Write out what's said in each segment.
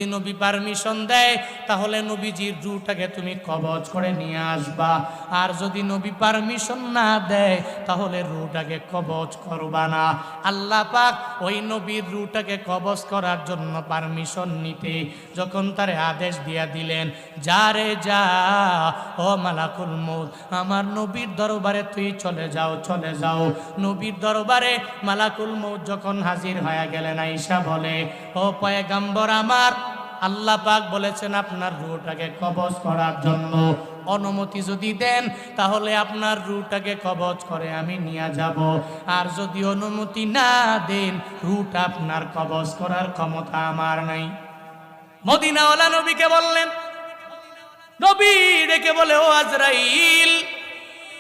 নবী পারমিশন দেয় তাহলে নবীজির রূহটাকে তুমি কবজ করে নিয়ে আসবা, আর যদি নবী পারমিশন না দেয় তাহলে রূহটাকে কবজ করবা না। আল্লাহ পাক ওই নবীর রূহটাকে কবজ করার জন্য পারমিশন নিতে যখন তারে আদেশ দিয়া দিলেন, যা রে যা, ও মালাকুল মউত, আমার নবীর দরবারে তুই চলে যাও, চলে যাও। নবীর দরবারে মালাকুল মউত যখন হাজির হয়ে গেলেন, আয়েশা বলে, ও পয়গম্বর আমার, আল্লাহ পাক বলেছেন আপনার রূহটাকে কবজ করার জন্য, অনুমতি যদি দেন তাহলে আপনার রূহটাকে কবজ করে আমি নিয়ে যাব, আর যদি অনুমতি না দেন রূহটা আপনার কবজ করার ক্ষমতা আমার নাই। মদিনাওয়ালা নবীকে বললেন, নবী ডেকে বলে, ও আজরাইল,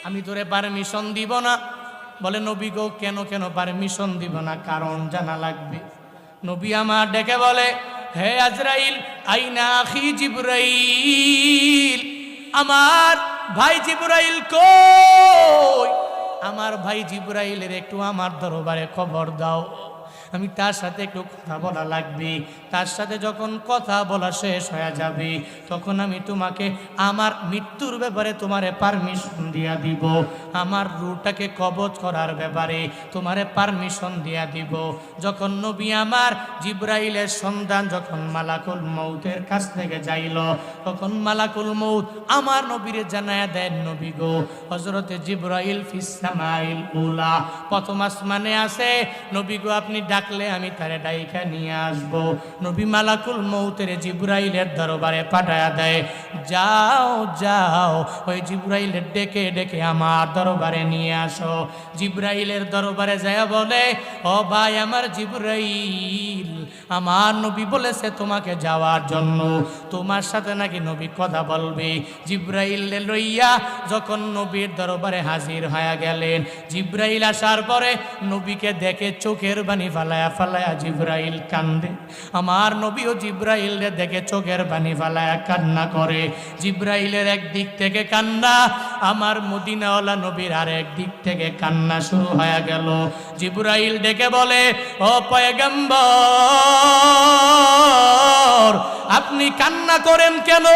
আমি তোরে পারমিশন দিব না। বলে, নবী গো, কেন কেন পারমিশন দিব না? কারণ জানা লাগবে। নবী আমার ডেকে বলে, হে আজরাইল, আইনা আখি জিবরাইল, আমার ভাই জিবরাইল কই? আমার ভাই জিবরাইলের একটু আমার দরবারে খবর দাও, আমি তার সাথে একটু কথা বলা লাগবে। তার সাথে যখন কথা বলা শেষ হয়ে যাবে তখন আমি তোমাকে আমার মৃত্যুর ব্যাপারে তোমারে পারমিশন দিয়া দিব, আমার রূহটাকে কবজ করার ব্যাপারে তোমারে পারমিশন দিয়া দিব। যখন নবী আমার জিবরাইলের সন্ধান যখন মালাকুল মউতের কাছ থেকে যাইল, তখন মালাকুল মউত আমার নবীরে জানায়া দেন, নবী গো, হযরতে জিবরাইল ফিস সামাইল উলা, প্রথম আসমানে আছে, নবী গো আপনি ডাকলে আমি তারে ডাইকা নিয়ে আসব। নবী মালাকুল মউতের জিবরাইলের দরবারে পাঠায়া দেয়, যাও যাও, ওই জিবরাইলের ডেকে ডেকে আমার দরবারে নিয়ে আসো। জিবরাইলের দরবারে যায় বলে, ও ভাই আমার জিবরাইল, আমার নবী বলেছে তোমাকে যাওয়ার জন্য, তোমার সাথে নাকি নবী কথা বলবে। জিবরাইল লইয়া যখন নবীর দরবারে হাজির হয়ে গেলেন, জিবরাইল আসার পরে নবীকে দেখে চোখের বাণী ফালায়া ফালায়া জিবরাইল কান্দে। আমার নবীও জিবরাইল দেখে চোখের বাণী ফালায়া কান্না করে। জিবরাইলের একদিক থেকে কান্না, আমার মদিনাওয়ালা নবীর আর একদিক থেকে কান্না শুরু হয়ে গেল। জিবরাইল ডেকে বলে, ও পয়গম্বর, আপনি কান্না করেন কেন?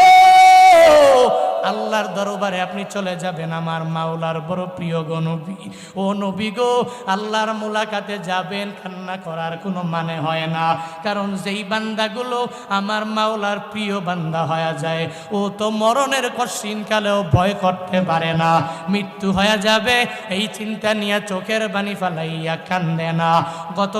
আল্লাহর দরবারে আপনি চলে যাবেন, আমার মাওলার বড় প্রিয় গো নবী। ও নবী গো, আল্লাহর মুলাকাতে যাবেন, কান্না করার কোনো মানে হয় না। কারণ যেই বান্দাগুলো আমার মাওলার প্রিয় বান্দা হয়ে যায়, ও তো মরণের কঠিন কালেও ভয় করতে পারে না। মৃত্যু হয়ে যাবে এই চিন্তা নিয়ে চোখের বাণী ফালাইয়া কান্দে না। গত